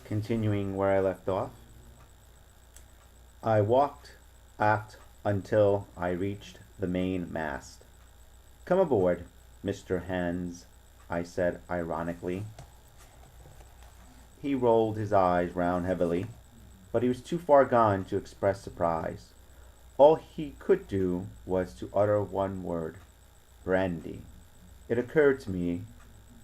Continuing where I left off, I walked aft until I reached the main mast. "Come aboard, Mr. Hands," I said ironically. He rolled his eyes round heavily, but he was too far gone to express surprise. All he could do was to utter one word: brandy. It occurred to me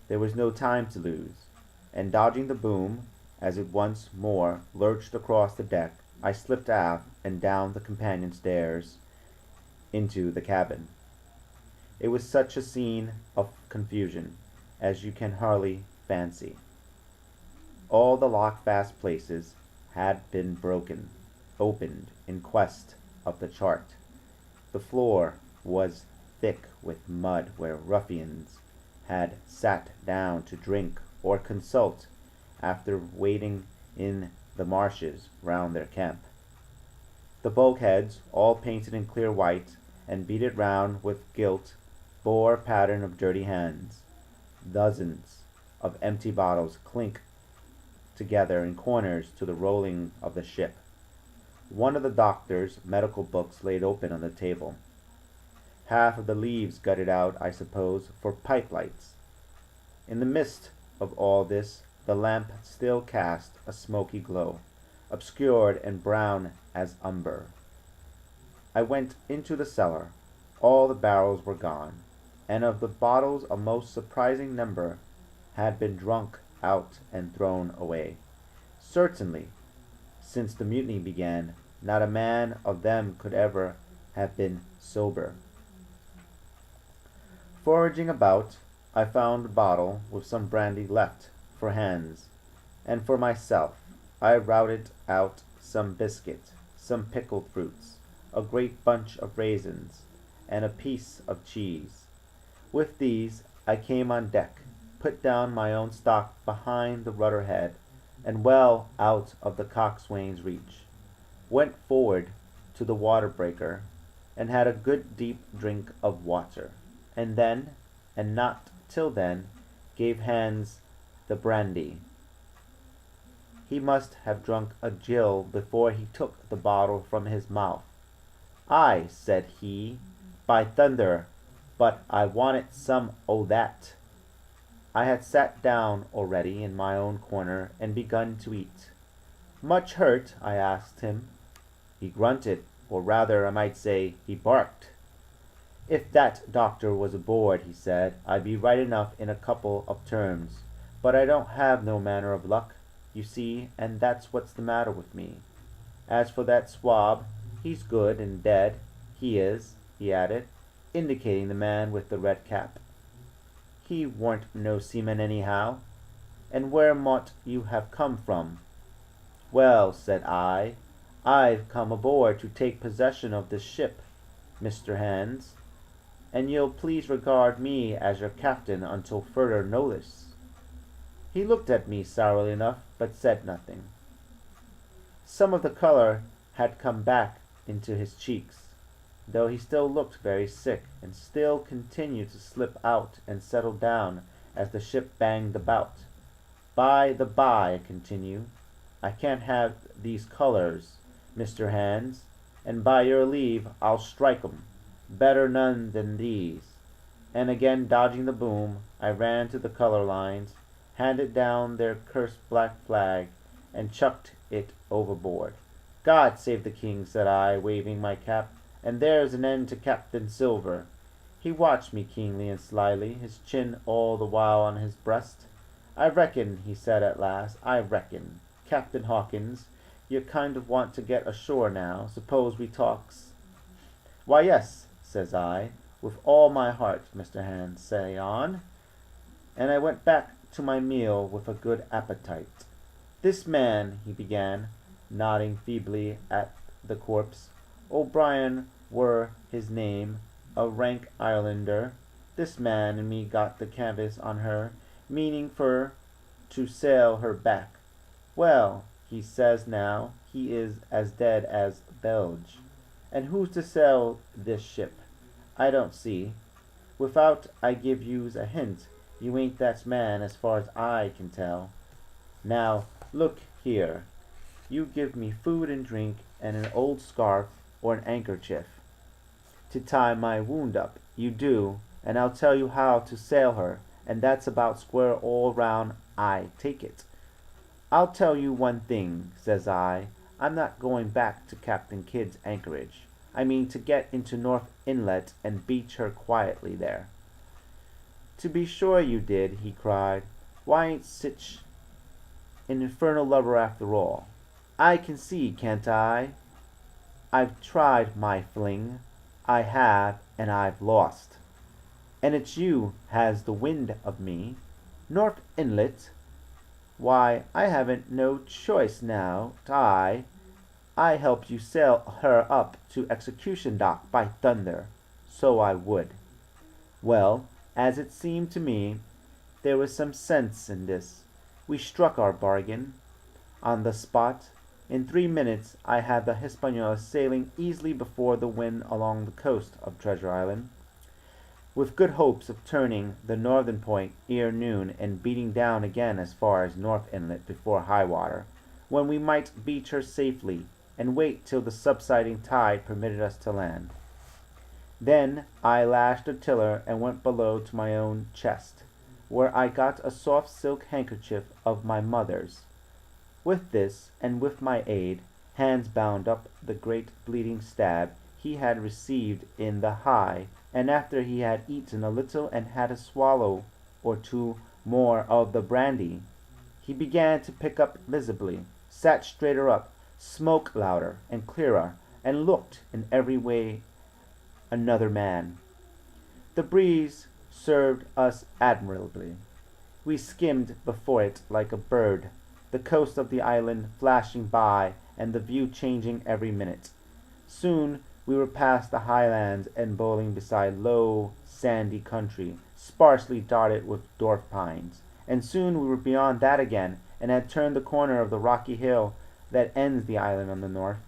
there was no time to lose, and dodging the boom as it once more lurched across the deck, I slipped aft and down the companion stairs into the cabin. It was such a scene of confusion as you can hardly fancy. All the lock-fast places had been opened in quest of the chart. The floor was thick with mud where ruffians had sat down to drink or consult after wading in the marshes round their camp. The bulkheads, all painted in clear white and beaded round with gilt, bore a pattern of dirty hands. Dozens of empty bottles clinked together in corners to the rolling of the ship. One of the doctor's medical books laid open on the table. Half of the leaves gutted out, I suppose, for pipe lights. In the midst of all this, the lamp still cast a smoky glow, obscured and brown as umber. I went into the cellar. All the barrels were gone, and of the bottles a most surprising number had been drunk out and thrown away. Certainly, since the mutiny began, not a man of them could ever have been sober. Foraging about, I found a bottle with some brandy left for Hans, and for myself I routed out some biscuit, some pickled fruits, a great bunch of raisins, and a piece of cheese. With these I came on deck, put down my own stock behind the rudder head, and well out of the coxswain's reach, went forward to the water breaker, and had a good deep drink of water, and then, and not till then, gave Hans the brandy. He must have drunk a gill before he took the bottle from his mouth. "Ay," said he, "by thunder, but I wanted some o' that." I had sat down already in my own corner and begun to eat. "Much hurt?" I asked him. He grunted, or rather I might say he barked. "If that doctor was aboard," he said, "I'd be right enough in a couple of terms. But I don't have no manner of luck, you see, and that's what's the matter with me. As for that swab, he's good and dead, he is," he added, indicating the man with the red cap. "He warn't no seaman anyhow. And where mought you have come from?" "Well," said I, "I've come aboard to take possession of this ship, Mr. Hands, and you'll please regard me as your captain until further notice." He looked at me sourly enough, but said nothing. Some of the color had come back into his cheeks, though he still looked very sick, and still continued to slip out and settle down as the ship banged about. "By the by," I continue, "I can't have these colors, Mr. Hands, and by your leave I'll strike 'em. Better none than these." And again dodging the boom, I ran to the color lines, handed down their cursed black flag, and chucked it overboard. "God save the king," said I, waving my cap, "and there's an end to Captain Silver." He watched me keenly and slyly, his chin all the while on his breast. "I reckon," he said at last, "I reckon, Captain Hawkins, you kind of want to get ashore now. Suppose we talks?" "Why, yes," says I, "with all my heart, Mr. Hands, say on." And I went back to my meal with a good appetite. "This man," he began, nodding feebly at the corpse, "O'Brien were his name, a rank Irelander. This man and me got the canvas on her, meaning fur to sail her back. Well, he says now, he is as dead as Belge. And who's to sail this ship? I don't see. Without I give yous a hint, you ain't that man as far as I can tell. Now, look Here, you give me food and drink and an old scarf or an handkerchief to tie my wound up. You do, and I'll tell you how to sail her, and that's about square all round I take it. I'll tell you one thing, says I. I'm not going back to Captain Kidd's anchorage. I mean to get into North Inlet and beach her quietly there. To be sure you did, he cried. Why ain't sich an infernal lubber after all? I can see, can't I? I've tried my fling. I have, and I've lost. And it's you has the wind of me. North Inlet? Why, I haven't no choice now, I helped you sail her up to Execution Dock, by thunder. So I would. Well, as it seemed to me, there was some sense in this. We struck our bargain. On the spot, in 3 minutes, I had the Hispaniola sailing easily before the wind along the coast of Treasure Island, with good hopes of turning the northern point ere noon and beating down again as far as North Inlet before high water, when we might beach her safely and wait till the subsiding tide permitted us to land. Then I lashed the tiller and went below to my own chest, where I got a soft silk handkerchief of my mother's. With this, and with my aid, Hans bound up the great bleeding stab he had received in the high, and after he had eaten a little and had a swallow or two more of the brandy, he began to pick up visibly, sat straighter up, spoke louder and clearer, and looked in every way another man. The breeze served us admirably. We skimmed before it like a bird, the coast of the island flashing by and the view changing every minute. Soon we were past the highlands and bowling beside low, sandy country, sparsely dotted with dwarf pines, and soon we were beyond that again, and had turned the corner of the rocky hill that ends the island on the north.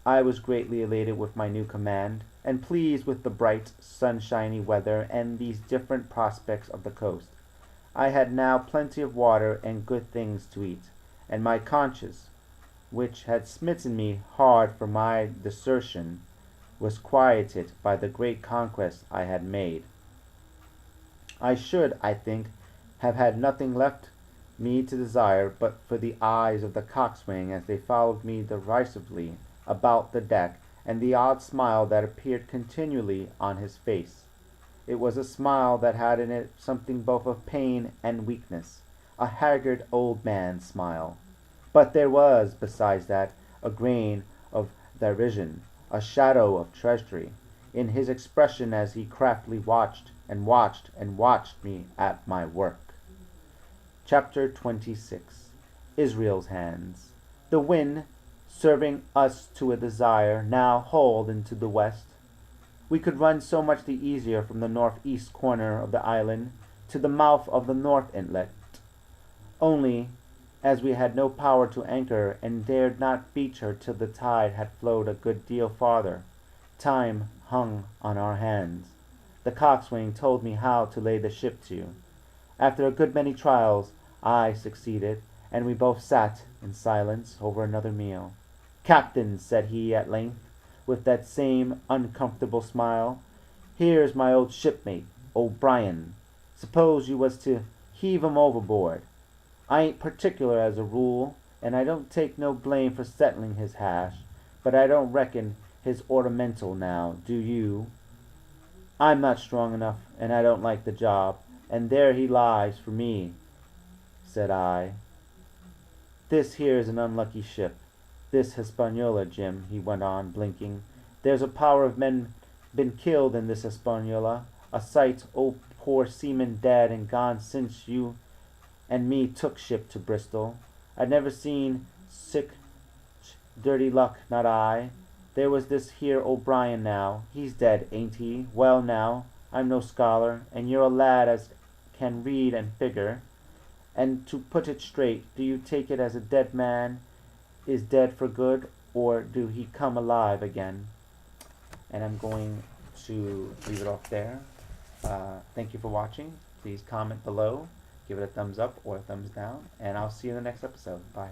I was greatly elated with my new command, and pleased with the bright, sunshiny weather and these different prospects of the coast. I had now plenty of water and good things to eat, and my conscience, which had smitten me hard for my desertion, was quieted by the great conquest I had made. I should, I think, have had nothing left me to desire but for the eyes of the coxswain as they followed me derisively about the deck, and the odd smile that appeared continually on his face. It was a smile that had in it something both of pain and weakness, a haggard old man's smile. But there was, besides that, a grain of derision, a shadow of treachery, in his expression as he craftily watched and watched and watched me at my work. Chapter 26. Israel's Hands. The wind, serving us to a desire, now hauled into the west. We could run so much the easier from the northeast corner of the island to the mouth of the North Inlet. Only, as we had no power to anchor and dared not beach her till the tide had flowed a good deal farther, time hung on our hands. The coxswain told me how to lay the ship to. After a good many trials, I succeeded, and we both sat in silence over another meal. "Captain," said he at length, with that same uncomfortable smile, "here's my old shipmate, O'Brien. Suppose you was to heave him overboard. I ain't particular as a rule, and I don't take no blame for settling his hash, but I don't reckon his ornamental now, do you? I'm not strong enough, and I don't like the job, and there he lies for me," said I. "This here's an unlucky ship. This Hispaniola, Jim," he went on, blinking. "There's a power of men been killed in this Hispaniola, a sight, old poor seamen dead and gone since you and me took ship to Bristol. I'd never seen sick dirty luck, not I. There was this here O'Brien now, he's dead, ain't he? Well now, I'm no scholar, and you're a lad as can read and figure, and to put it straight, do you take it as a dead man is dead for good, or do he come alive again?" And I'm going to leave it off there. Thank you for watching. Please comment below, give it a thumbs up or a thumbs down, and I'll see you in the next episode. Bye.